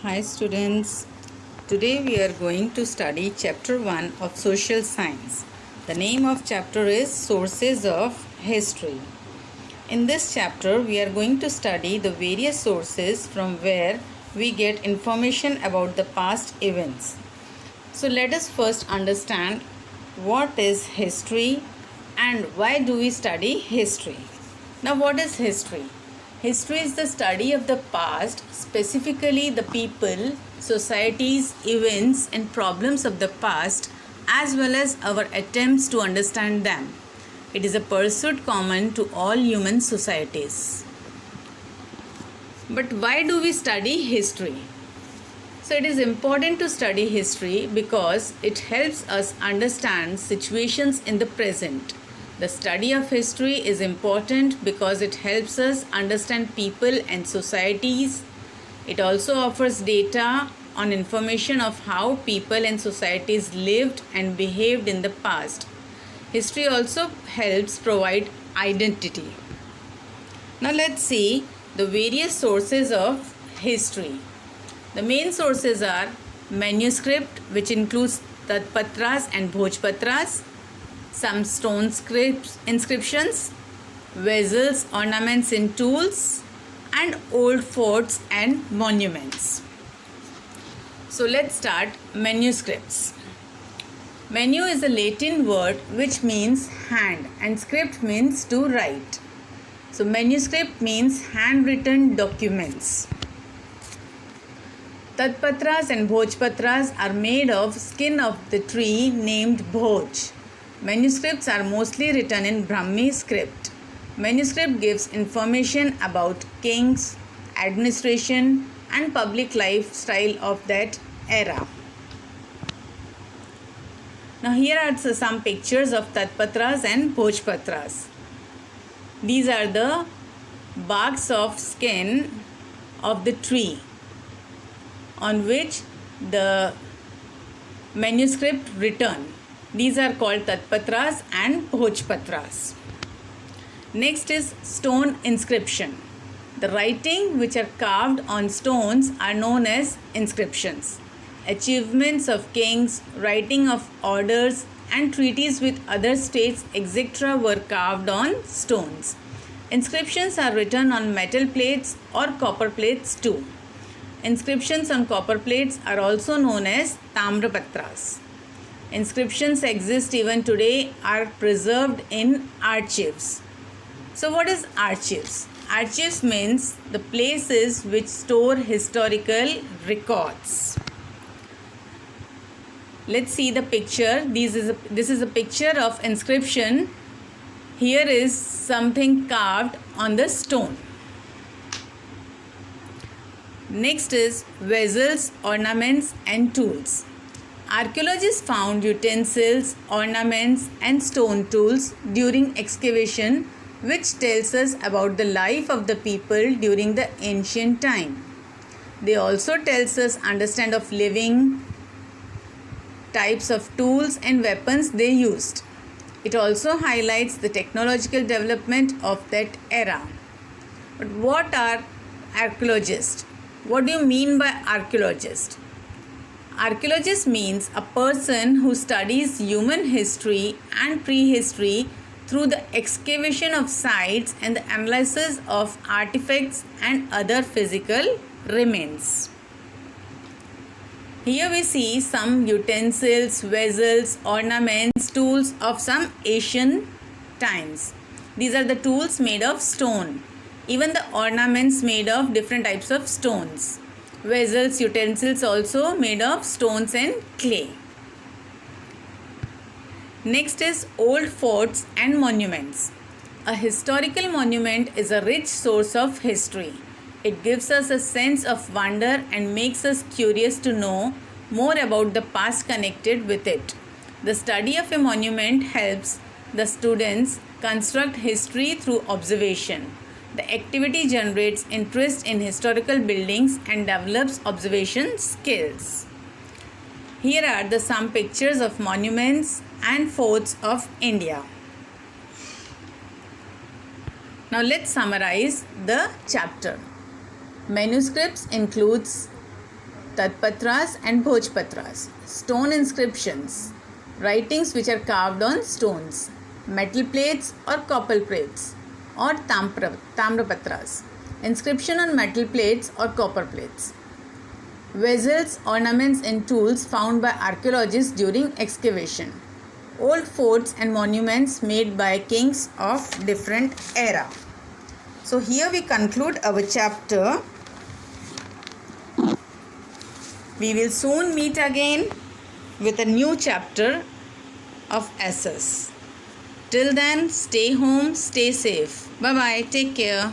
Hi students, today we are going to study chapter 1 of social science. The name of chapter is Sources of History. In this chapter we are going to study the various sources from where we get information about the past events. So let us first understand what is history and why do we study history. Now what is history? History is the study of the past, specifically the people, societies, events, and problems of the past, as well as our attempts to understand them. It is a pursuit common to all human societies. But why do we study history? So, it is important to study history because it helps us understand situations in the present. The study of history is important because it helps us understand people and societies. It also offers data on information of how people and societies lived and behaved in the past. History also helps provide identity. Now let's see the various sources of history. The main sources are manuscript, which includes Tatpatras and Bhojpatras, some stone inscriptions, vessels, ornaments and tools, and old forts and monuments. So let's start manuscripts. Manu is a Latin word which means hand and script means to write. So manuscript means handwritten documents. Tatpatras and Bhojpatras are made of skin of the tree named Bhoj. Manuscripts are mostly written in Brahmi script. Manuscript gives information about kings, administration, and public lifestyle of that era. Now here are some pictures of Tatpatras and Bhojpatras. These are the barks of skin of the tree on which the manuscript written. These are called Tatpatras and Bhojpatras. Next is stone inscription. The writing which are carved on stones are known as inscriptions. Achievements of kings, writing of orders, and treaties with other states, etc. were carved on stones. Inscriptions are written on metal plates or copper plates too. Inscriptions on copper plates are also known as Tamrapatras. Inscriptions exist even today, are preserved in archives. So what is archives? Archives means the places which store historical records. Let's see the picture. This is a picture of inscription. Here is something carved on the stone. Next is vessels, ornaments and tools. Archaeologists found utensils, ornaments and stone tools during excavation, which tells us about the life of the people during the ancient time. They also tells us understand of living, types of tools and weapons they used. It also highlights the technological development of that era. But what are archaeologists? What do you mean by archaeologist? Archaeologist means a person who studies human history and prehistory through the excavation of sites and the analysis of artifacts and other physical remains. Here we see some utensils, vessels, ornaments, tools of some Asian times. These are the tools made of stone. Even the ornaments made of different types of stones. Vessels, utensils also made of stones and clay. Next is old forts and monuments. A historical monument is a rich source of history. It gives us a sense of wonder and makes us curious to know more about the past connected with it. The study of a monument helps the students construct history through observation. The activity generates interest in historical buildings and develops observation skills. Here are some pictures of monuments and forts of India. Now let's summarize the chapter. Manuscripts includes Tatpatras and Bhojpatras, stone inscriptions, writings which are carved on stones, metal plates or copper plates, or Tamrapatras, inscription on metal plates or copper plates. Vessels, ornaments and tools found by archaeologists during excavation. Old forts and monuments made by kings of different era. So here we conclude our chapter. We will soon meet again with a new chapter of SS. Till then, stay home, stay safe. Bye bye. Take care.